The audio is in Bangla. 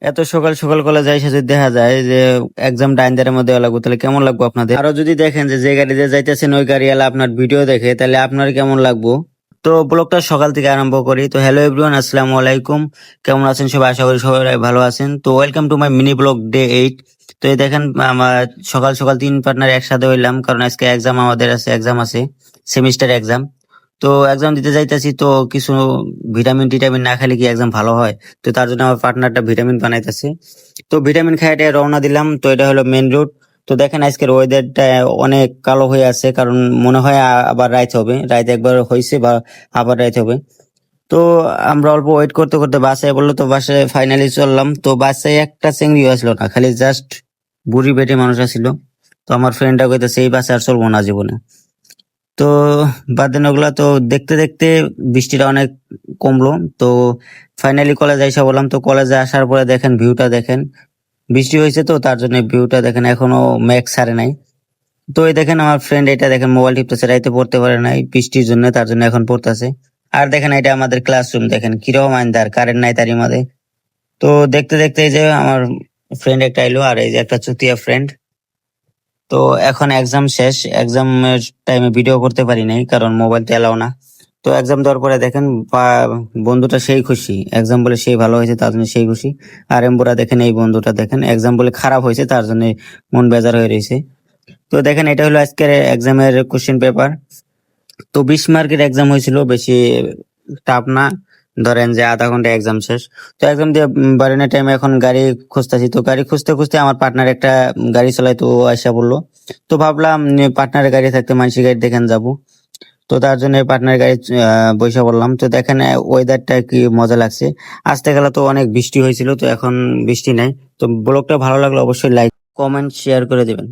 এত সকাল সকাল কলেজে এসে যদি দেখা যায় যে এক্সাম ডাইনদের মধ্যে দেওয়া লাগবে, তাহলে কেমন লাগবে আপনাদের? আরো যদি দেখেন যে যে গাড়িতে যাইতেছেন ওই গাড়িওয়ালা আপনার ভিডিও দেখে, তাহলে আপনার কেমন লাগবে? তো ব্লগটা সকাল থেকে আরম্ভ করি। তো হ্যালো এভরিওয়ান, আসসালামু আলাইকুম। কেমন আছেন সবাই? আশা করি সবাই ভালো আছেন। তো welcome to my mini blog day 8। তো এই দেখেন, আমার সকাল সকাল 3 পার্টনার একসাথে হইলাম, কারণ আজকে এক্সাম আমাদের আছে, এক্সাম আছে, সেমিস্টার এক্সাম। তো এক্সাম দিতে যাইতেছি, তো কিছু ভিটামিন টিটামিন না খেলে কি এক্সাম ভালো হয়? তো তার জন্য আমার পার্টনারটা ভিটামিন বানাইতেছে। তো ভিটামিন খাই এটা রওনা দিলাম। তো এটা হলো মেন রোড। তো দেখেন আজকের ওয়েদারটা অনেক কালো হয়ে আছে, কারণ মনে হয় আবার রাইত হবে। রাইত একবার হয়েছে বা আবার রাইত হবে। তো আমরা অল্প ওয়েট করতে করতে বাসে বললো, তো বাসে ফাইনালি চললাম। তো বাসে একটা চিংড়িও আসলো না, খালি জাস্ট বুড়ি বেটে মানুষ আসছিল। তো আমার ফ্রেন্ডটা কইতেছে এই বাসে আর চলবো না জীবনে। তো বাদ দেন ওগুলা। তো দেখতে দেখতে বৃষ্টিটা অনেক কমলো। তো ফাইনালি কলেজে এসে বললাম। তো কলেজে আসার পরে দেখেন ভিউটা দেখেন, বৃষ্টি হয়েছে তো তার জন্য ভিউটা দেখেন, এখনো মেঘ ছাড়ে নাই। তো এই দেখেন আমার ফ্রেন্ড, এটা দেখেন মোবাইল টিপতেছে, রাইতে পড়তে পারে নাই বৃষ্টির জন্য, তার জন্য এখন পড়তেছে। আর দেখেন এটা আমাদের ক্লাসরুম, দেখেন কিরকম আন্ধার, কারেন্ট নাই তারই মধ্যে। তো দেখতে দেখতে এই যে আমার ফ্রেন্ড একটা এলো, আর এই যে একটা চুতিয়া ফ্রেন্ড। তো এখন এক্সাম শেষ, এক্সামের টাইমে ভিডিও করতে পারি নাই, কারণ মোবাইল তো এলাও না। তো এক্সাম দেওয়ার পরে দেখেন বন্ধুটা সেই খুশি, এক্সাম বলে সেই ভালো হয়েছে তার জন্য সেই খুশি। আর এমবুরা দেখেন, এই বন্ধুটা দেখেন এক্সাম বলে খারাপ হয়েছে তার জন্য মন বেজার হয়ে রয়েছে। তো দেখেন এটা হলো আজকের এক্সামের কোশ্চেন পেপার। তো 20 মার্কের এক্সাম হয়েছিল, বেশি টাফ না। ধরেন যে আধা ঘন্টা এক্সাম শেষ। তো এক্সাম দিয়ে বাড়ির টাইমে এখন গাড়ি খুঁজতেছি। তো গাড়ি খুঁজতে খুঁজতে আমার পার্টনার একটা গাড়ি চালায়, তো ও আইসা বললো। তো ভাবলাম পার্টনারের গাড়ি থাকতে মানুষের গাড়ি দেখেন যাব। তো তার জন্য পার্টনার গাড়ি বইসা বললাম। তো দেখেন ওয়েদারটা কি মজা লাগছে। আসতে গেলে তো অনেক বৃষ্টি হয়েছিল, তো এখন বৃষ্টি নাই। তো ব্লগটা ভালো লাগলে অবশ্যই লাইক কমেন্ট শেয়ার করে দিবেন।